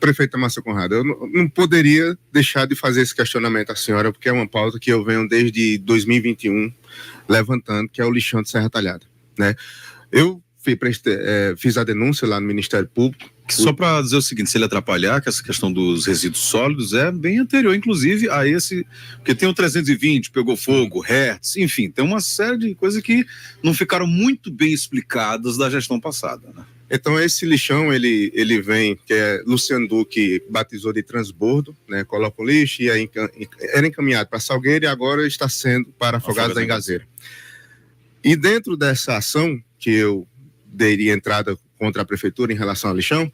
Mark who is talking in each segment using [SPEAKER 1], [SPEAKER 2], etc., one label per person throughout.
[SPEAKER 1] Prefeita Márcia Conrado, eu não poderia deixar de fazer esse questionamento à senhora, porque é uma pauta que eu venho desde 2021 levantando, que é o lixão de Serra Talhada, né? Eu fiz a denúncia lá no Ministério Público.
[SPEAKER 2] Só para dizer o seguinte, se ele atrapalhar, que essa questão dos resíduos sólidos é bem anterior, inclusive, a esse, porque tem o 320, pegou fogo, Hertz, enfim, tem uma série de coisas que não ficaram muito bem explicadas da gestão passada, né?
[SPEAKER 1] Então, esse lixão, ele vem, que é Luciano Duque batizou de transbordo, né? Coloca o lixo e aí era encaminhado para Salgueiro e agora está sendo para Afogados da Engazeira. E dentro dessa ação, que eu daria entrada contra a prefeitura em relação ao lixão,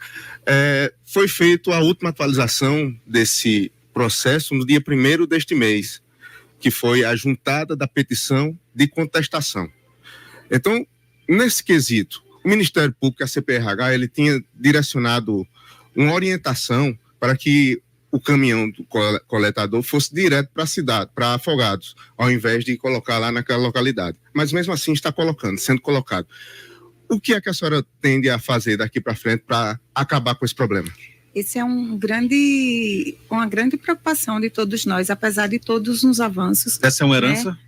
[SPEAKER 1] foi feita a última atualização desse processo no dia 1º deste mês, que foi a juntada da petição de contestação. Então, nesse quesito, o Ministério Público, a CPRH, ele tinha direcionado uma orientação para que o caminhão do coletador fosse direto para a cidade, para Afogados, ao invés de colocar lá naquela localidade. Mas mesmo assim está sendo colocado. O que é que a senhora tende a fazer daqui para frente para acabar com esse problema?
[SPEAKER 3] Esse é uma grande preocupação de todos nós, apesar de todos os avanços.
[SPEAKER 2] Essa é uma herança?
[SPEAKER 3] Né?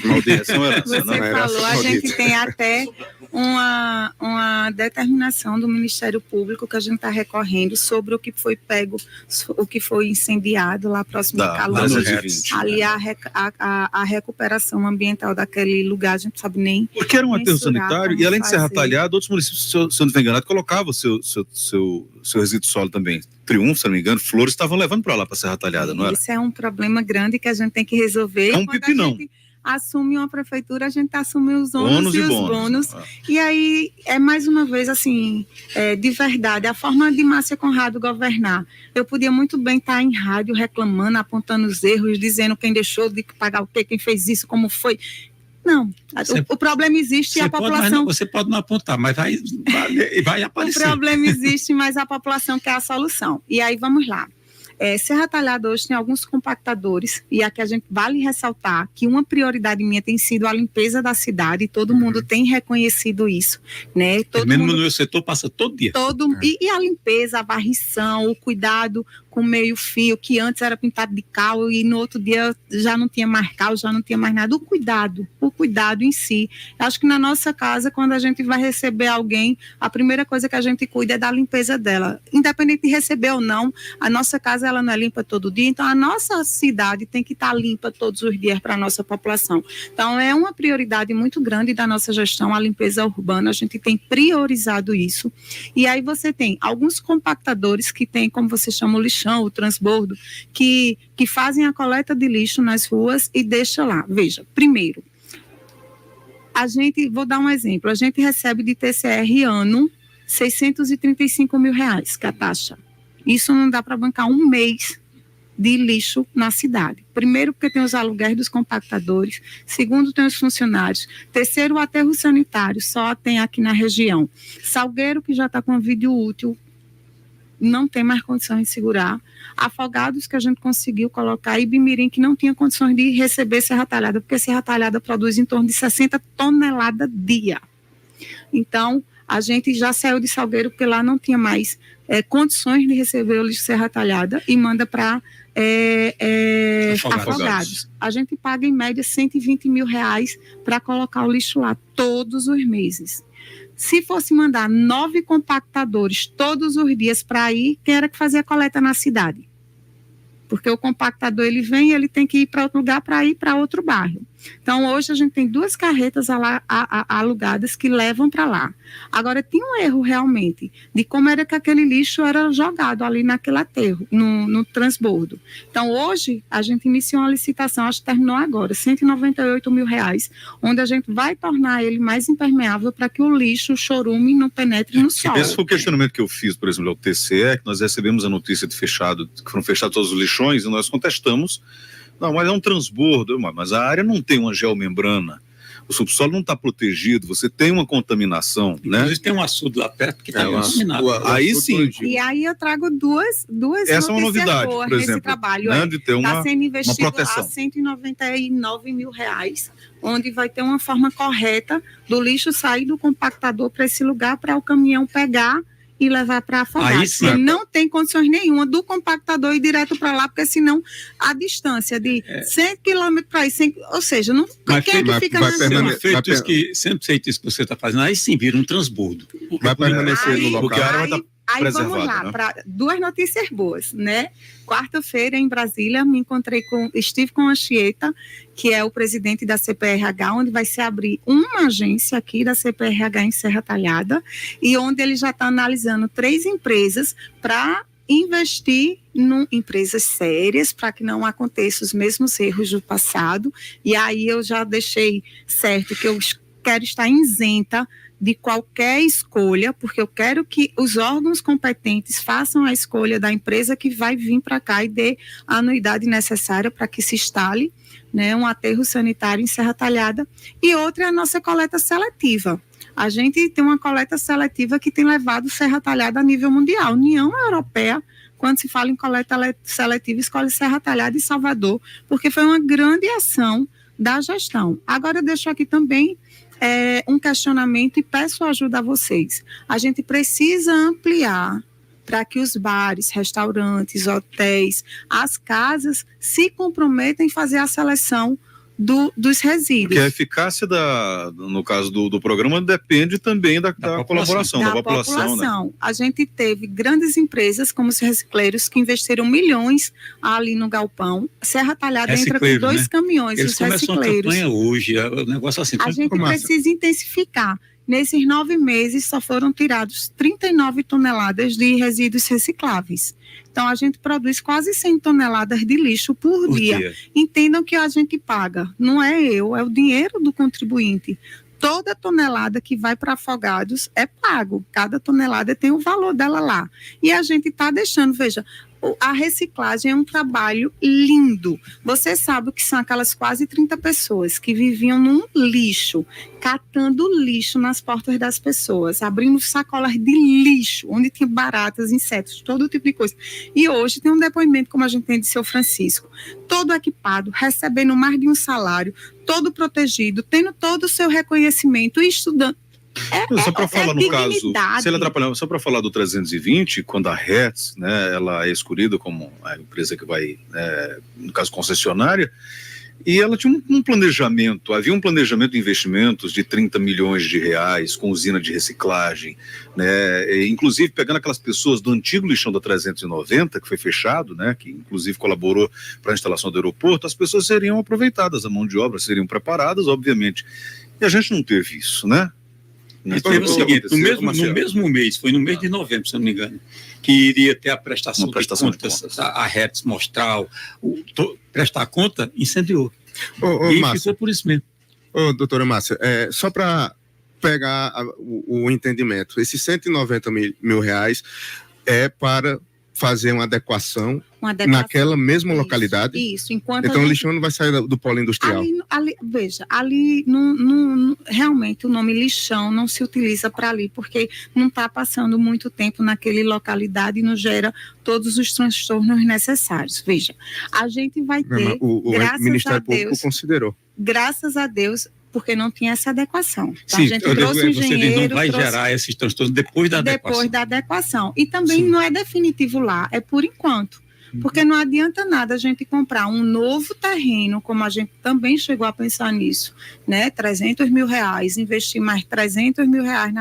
[SPEAKER 2] Maldita, essa é uma herança.
[SPEAKER 3] Você falou, a gente tem até uma determinação do Ministério Público que a gente está recorrendo sobre o que foi pego, o que foi incendiado lá próximo da Calunga. Ali a recuperação ambiental daquele lugar, a gente não sabe nem.
[SPEAKER 2] Porque era um aterro sanitário e além de Serra Talhada, outros municípios, se eu não estiver enganado, colocavam o seu resíduo sólido também. Triunfo, se não me engano, Flores estavam levando para lá, para Serra Talhada, não era?
[SPEAKER 3] Isso é um problema grande que a gente tem que resolver.
[SPEAKER 2] É um pepinão.
[SPEAKER 3] Assume uma prefeitura, a gente assume os ônus e os bônus. E aí, mais uma vez, assim, de verdade, a forma de Márcia Conrado governar. Eu podia muito bem estar em rádio reclamando, apontando os erros, dizendo quem deixou de pagar o quê, quem fez isso, como foi. Não, o problema existe e a população...
[SPEAKER 4] Você pode não apontar, mas vai aparecer.
[SPEAKER 3] O problema existe, mas a população quer a solução. E aí, vamos lá. Serra Talhada hoje tem alguns compactadores e aqui a gente vale ressaltar que uma prioridade minha tem sido a limpeza da cidade e todo mundo tem reconhecido isso, né?
[SPEAKER 4] Mesmo no meu setor passa todo dia.
[SPEAKER 3] E a limpeza, a varrição, o cuidado com meio fio, que antes era pintado de cal e no outro dia já não tinha mais cal, já não tinha mais nada. O cuidado em si. Acho que na nossa casa, quando a gente vai receber alguém, a primeira coisa que a gente cuida é da limpeza dela. Independente de receber ou não, a nossa casa ela não é limpa todo dia, então a nossa cidade tem que estar limpa todos os dias para a nossa população. Então é uma prioridade muito grande da nossa gestão, a limpeza urbana, a gente tem priorizado isso. E aí você tem alguns compactadores que tem, como você chama, o lixão, o transbordo, que fazem a coleta de lixo nas ruas e deixa lá. Veja, primeiro, vou dar um exemplo, a gente recebe de TCR ano R$635 mil, que é a taxa. Isso não dá para bancar um mês de lixo na cidade. Primeiro, porque tem os aluguéis dos compactadores. Segundo, tem os funcionários. Terceiro, o aterro sanitário, só tem aqui na região. Salgueiro, que já está com vídeo útil, não tem mais condições de segurar. Afogados, que a gente conseguiu colocar, e Ibimirim, que não tinha condições de receber Serra Talhada, porque Serra Talhada produz em torno de 60 toneladas dia. Então, a gente já saiu de Salgueiro, porque lá não tinha mais condições de receber o lixo Serra Talhada e manda para Afogados. A gente paga, em média, R$120 mil para colocar o lixo lá todos os meses. Se fosse mandar 9 compactadores todos os dias para ir, quem era que fazia a coleta na cidade? Porque o compactador, ele vem e ele tem que ir para outro lugar para ir para outro bairro. Então, hoje a gente tem 2 carretas alugadas que levam para lá. Agora, tinha um erro realmente de como era que aquele lixo era jogado ali naquele aterro, no transbordo. Então, hoje, a gente iniciou uma licitação, acho que terminou agora, R$198 mil, onde a gente vai tornar ele mais impermeável para que o lixo, o chorume, não penetre no solo.
[SPEAKER 2] Esse foi o questionamento que eu fiz, por exemplo, ao TCE, que nós recebemos a notícia que foram fechados todos os lixões e nós contestamos. Não, mas é um transbordo, mas a área não tem uma geomembrana, o subsolo não está protegido, você tem uma contaminação, né?
[SPEAKER 4] Inclusive tem um açude lá perto que está contaminado.
[SPEAKER 2] Aí sim.
[SPEAKER 3] E aí eu trago duas
[SPEAKER 2] essa é uma novidade,
[SPEAKER 3] boas
[SPEAKER 2] por exemplo,
[SPEAKER 3] nesse trabalho.
[SPEAKER 2] Né, de ter
[SPEAKER 3] está sendo investido
[SPEAKER 2] uma proteção.
[SPEAKER 3] lá R$199 mil, onde vai ter uma forma correta do lixo sair do compactador para esse lugar, para o caminhão pegar e levar para Afogados.
[SPEAKER 4] Aí sim.
[SPEAKER 3] Porque não tem condições nenhuma do compactador ir direto para lá, porque senão a distância de 100 quilômetros para ir, ou seja, não,
[SPEAKER 4] Mas
[SPEAKER 3] quem é que fica na
[SPEAKER 4] sempre feito isso que você está fazendo, aí sim vira um transbordo.
[SPEAKER 1] Vai permanecer no local.
[SPEAKER 2] Porque a área vai estar
[SPEAKER 3] Aí
[SPEAKER 2] preservada,
[SPEAKER 3] vamos lá,
[SPEAKER 2] né?
[SPEAKER 3] para duas notícias boas, né? Quarta-feira, em Brasília, estive com a Anchieta, que é o presidente da CPRH, onde vai se abrir uma agência aqui da CPRH em Serra Talhada, e onde ele já está analisando 3 empresas para investir em empresas sérias, para que não aconteçam os mesmos erros do passado. E aí eu já deixei certo que eu quero estar isenta de qualquer escolha, porque eu quero que os órgãos competentes façam a escolha da empresa que vai vir para cá e dê a anuidade necessária para que se instale, né, um aterro sanitário em Serra Talhada. E outra é a nossa coleta seletiva. A gente tem uma coleta seletiva que tem levado Serra Talhada a nível mundial. A União Europeia, quando se fala em coleta seletiva, escolhe Serra Talhada e Salvador, porque foi uma grande ação da gestão. Agora eu deixo aqui também um questionamento e peço ajuda a vocês. A gente precisa ampliar para que os bares, restaurantes, hotéis, as casas se comprometam em fazer a seleção dos resíduos.
[SPEAKER 2] Porque a eficácia, no caso do programa, depende também da colaboração, da população. Né?
[SPEAKER 3] A gente teve grandes empresas, como os recicleiros, que investiram milhões ali no galpão. Serra Talhada entra com 2 caminhões,
[SPEAKER 4] eles
[SPEAKER 3] os recicleiros.
[SPEAKER 4] Eles começam a campanha hoje, o negócio assim.
[SPEAKER 3] A gente precisa intensificar. Nesses 9 meses, só foram tirados 39 toneladas de resíduos recicláveis. Então, a gente produz quase 100 toneladas de lixo por dia. Entendam que a gente paga. Não é eu, é o dinheiro do contribuinte. Toda tonelada que vai para Afogados é pago. Cada tonelada tem o valor dela lá. E a gente está deixando, veja, a reciclagem é um trabalho lindo. Você sabe que são aquelas quase 30 pessoas que viviam num lixo, catando lixo nas portas das pessoas, abrindo sacolas de lixo, onde tinha baratas, insetos, todo tipo de coisa. E hoje tem um depoimento, como a gente tem de seu Francisco, todo equipado, recebendo mais de um salário, todo protegido, tendo todo o seu reconhecimento e estudando.
[SPEAKER 2] Só para falar no caso, se ele atrapalhar, só para falar do 320, quando a Hertz, né, ela é escolhida como a empresa que vai, no caso concessionária, e ela tinha um planejamento, havia um planejamento de investimentos de 30 milhões de reais com usina de reciclagem, né, inclusive pegando aquelas pessoas do antigo lixão da 390, que foi fechado, né, que inclusive colaborou para a instalação do aeroporto, as pessoas seriam aproveitadas, a mão de obra seriam preparadas, obviamente, e a gente não teve isso, né?
[SPEAKER 4] E teve o seguinte, no mesmo mês, foi no mês de novembro, se eu não me engano, que iria ter a prestação de contas, a Hertz mostrar, prestar conta, incendiou. E
[SPEAKER 1] Márcia,
[SPEAKER 4] ficou por isso mesmo.
[SPEAKER 1] Doutora Márcia, só para pegar o entendimento, esses 190 mil reais é para fazer uma adequação naquela mesma localidade.
[SPEAKER 3] Isso.
[SPEAKER 1] Então o lixão não vai sair do polo industrial.
[SPEAKER 3] Veja, ali realmente o nome lixão não se utiliza para ali, porque não está passando muito tempo naquela localidade e não gera todos os transtornos necessários. Veja, a gente vai ter,
[SPEAKER 1] o Ministério Público considerou.
[SPEAKER 3] Graças a Deus, porque não tinha essa adequação. Então,
[SPEAKER 4] sim,
[SPEAKER 3] a gente trouxe um engenheiro...
[SPEAKER 4] não vai gerar esses transtornos depois da adequação.
[SPEAKER 3] Depois da adequação. E também não é definitivo lá, é por enquanto. Porque não adianta nada a gente comprar um novo terreno, como a gente também chegou a pensar nisso, né? 300 mil reais, investir mais 300 mil reais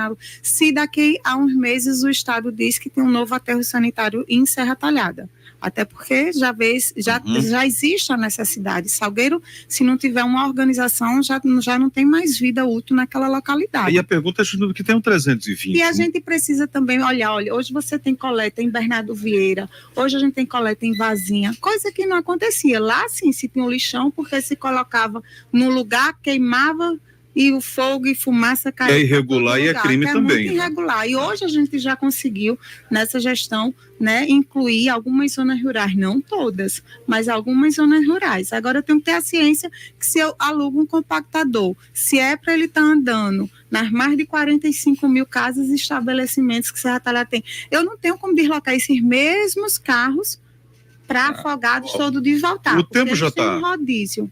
[SPEAKER 3] se daqui a uns meses o Estado diz que tem um novo aterro sanitário em Serra Talhada. Até porque já existe a necessidade. Salgueiro, se não tiver uma organização, já não tem mais vida útil naquela localidade.
[SPEAKER 2] E a pergunta é do que tem um 320.
[SPEAKER 3] E a gente precisa também olha, hoje você tem coleta em Bernardo Vieira, hoje a gente tem coleta em Vazinha, coisa que não acontecia. Lá, sim, se tinha um lixão, porque se colocava no lugar, queimava, e o fogo e fumaça caía.
[SPEAKER 2] É irregular e é crime também.
[SPEAKER 3] É muito irregular. E hoje a gente já conseguiu, nessa gestão, né, incluir algumas zonas rurais, não todas, mas algumas zonas rurais. Agora eu tenho que ter a ciência que se eu alugo um compactador, se é para ele estar andando nas mais de 45 mil casas e estabelecimentos que Serra Talhada tem, eu não tenho como deslocar esses mesmos carros para Afogados todo dia voltar.
[SPEAKER 2] O tempo já está.
[SPEAKER 3] Um rodízio.